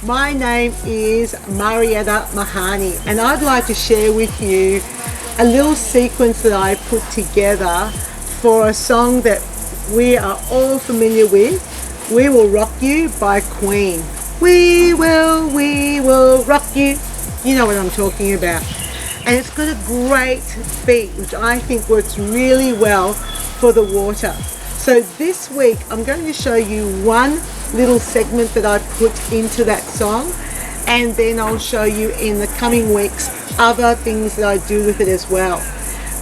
My name is Marietta Mehanni, and I'd like to share with you a little sequence that I put together for a song that we are all familiar with, We Will Rock You by Queen. We will rock you. You know what I'm talking about. And it's got a great beat, which I think works really well for the water. So this week I'm going to show you one little segment that I put into that song, and then I'll show you in the coming weeks other things that I do with it as well.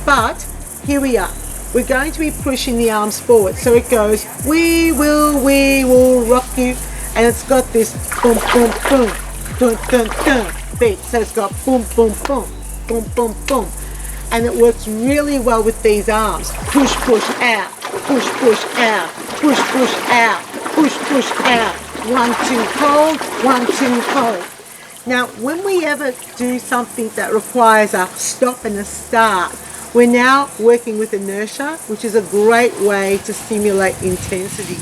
But here we are. We're going to be pushing the arms forward. So it goes, we will rock you. And it's got this boom, boom, boom, dun, dun, dun beat. So it's got boom, boom, boom, boom, boom, boom. And it works really well with these arms. Push, push, out. Push, push, out. Push, push, out. Push, push, out. 1, 2, hold. 1, 2, hold. Now, when we ever do something that requires a stop and a start, we're now working with inertia, which is a great way to stimulate intensity.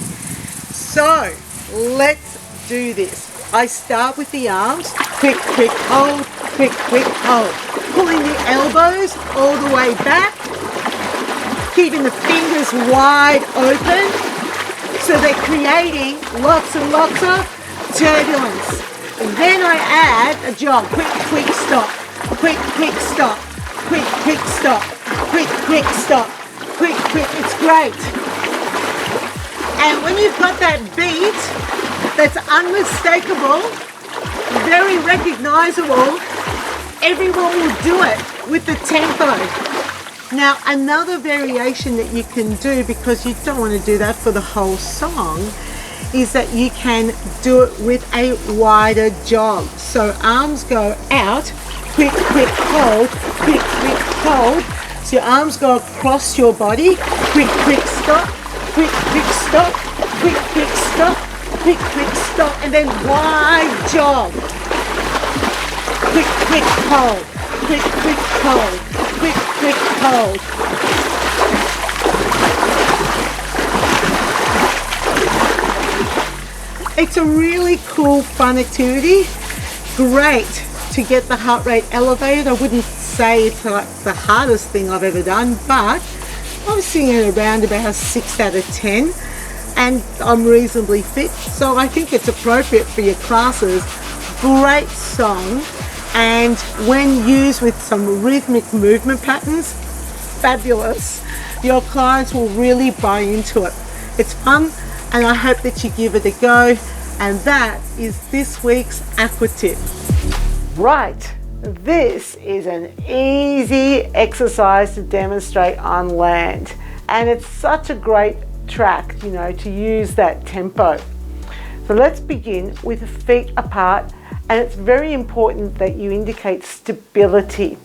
So, let's do this. I start with the arms. Quick, quick, hold. Quick, quick, hold. Pulling the elbows all the way back. Keeping the fingers wide open. So they're creating lots and lots of turbulence. Then I add a jog. Quick, quick, stop. Quick, quick, stop. Quick, quick, stop. Quick, quick, stop. Quick, quick. It's great. And when you've got that beat that's unmistakable, very recognizable, everyone will do it with the tempo. Now, another variation that you can do, because you don't want to do that for the whole song, is that you can do it with a wider jog. So arms go out, quick, quick, hold, quick, quick, hold. So your arms go across your body, quick, quick, stop, quick, quick, stop, quick, quick, stop, quick, quick, stop, and then wide jog. Quick, quick, hold, quick, quick, hold, quick, quick, hold. It's a really cool, fun activity. Great to get the heart rate elevated. I wouldn't say it's like the hardest thing I've ever done, but I'm sitting at around about a 6 out of 10, and I'm reasonably fit, so I think it's appropriate for your classes. Great song, and when used with some rhythmic movement patterns, fabulous. Your clients will really buy into it. It's fun, and I hope that you give it a go. And that is this week's Aqua Tip. Right, this is an easy exercise to demonstrate on land, and it's such a great track, you know, to use that tempo. So let's begin with the feet apart, and it's very important that you indicate stability.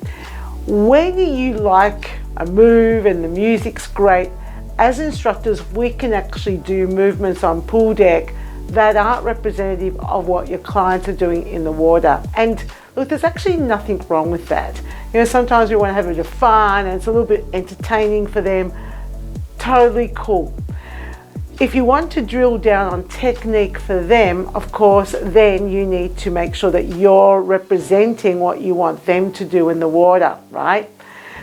When you like a move and the music's great, as instructors we can actually do movements on pool deck that aren't representative of what your clients are doing in the water. And look, there's actually nothing wrong with that. You know, sometimes we want to have a bit of fun and it's a little bit entertaining for them. Totally cool. If you want to drill down on technique for them, of course, then you need to make sure that you're representing what you want them to do in the water, right?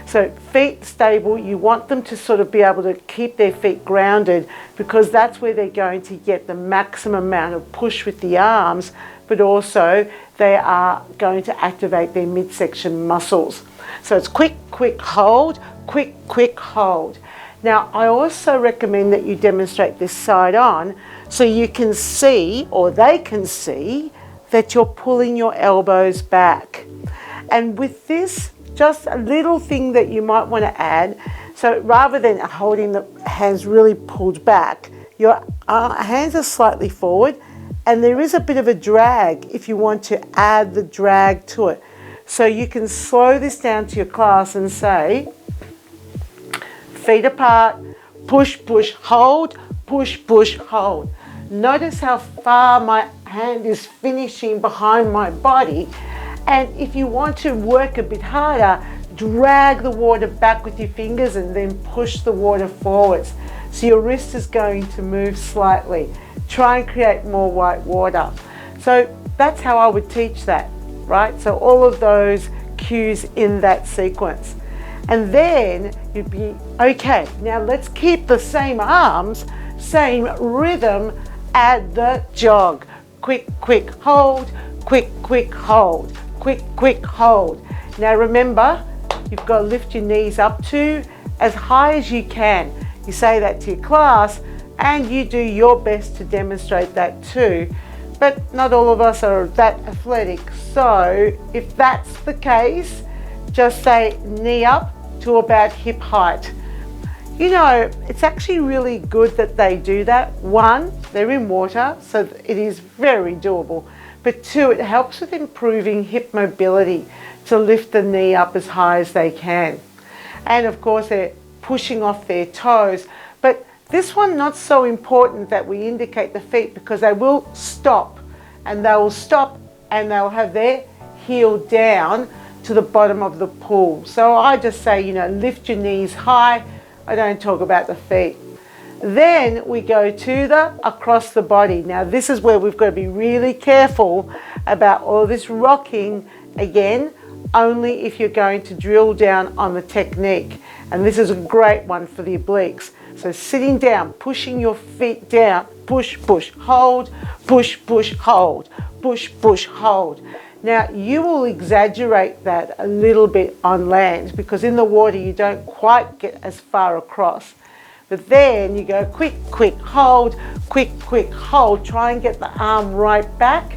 So feet stable, you want them to sort of be able to keep their feet grounded, because that's where they're going to get the maximum amount of push with the arms, but also they are going to activate their midsection muscles. So it's quick, quick, hold, quick, quick, hold. Now, I also recommend that you demonstrate this side on so you can see, or they can see, that you're pulling your elbows back. And with this, just a little thing that you might want to add, so rather than holding the hands really pulled back, your hands are slightly forward, and there is a bit of a drag if you want to add the drag to it. So you can slow this down to your class and say, feet apart, push, push, hold, push, push, hold. Notice how far my hand is finishing behind my body. And if you want to work a bit harder, drag the water back with your fingers and then push the water forwards. So your wrist is going to move slightly. Try and create more white water. So that's how I would teach that, right? So all of those cues in that sequence. And then you'd be, okay, now let's keep the same arms, same rhythm, add the jog. Quick, quick, hold, quick, quick, hold, quick, quick, hold. Now remember, you've got to lift your knees up to as high as you can. You say that to your class and you do your best to demonstrate that too. But not all of us are that athletic. So if that's the case, just say knee up to about hip height. You know, it's actually really good that they do that. One, they're in water, so it is very doable. But two, it helps with improving hip mobility to lift the knee up as high as they can. And of course, they're pushing off their toes. But this one, not so important that we indicate the feet, because they will stop and they'll have their heel down to the bottom of the pool. So I just say, you know, lift your knees high. I don't talk about the feet. Then we go to the across the body. Now this is where we've got to be really careful about all this rocking. Again, only if you're going to drill down on the technique. And this is a great one for the obliques. So sitting down, pushing your feet down, push, push, hold, push, push, hold, push, push, hold. Now you will exaggerate that a little bit on land because in the water you don't quite get as far across. But then you go quick, quick, hold, quick, quick, hold. Try and get the arm right back.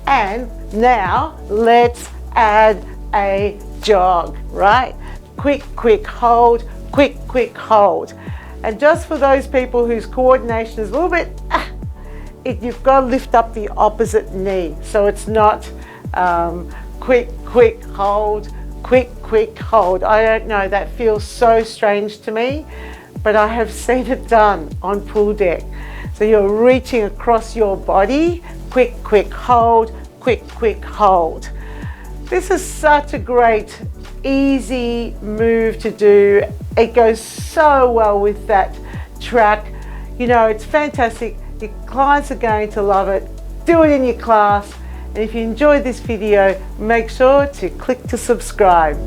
And now let's add a jog, right? Quick, quick, hold, quick, quick, hold. And just for those people whose coordination is a little bit, you've got to lift up the opposite knee. So it's not quick, quick, hold, quick, quick, hold. I don't know, that feels so strange to me, but I have seen it done on pool deck. So you're reaching across your body, quick, quick, hold, quick, quick, hold. This is such a great, easy move to do. It goes so well with that track. You know, it's fantastic. Your clients are going to love it. Do it in your class. And if you enjoyed this video, make sure to click to subscribe.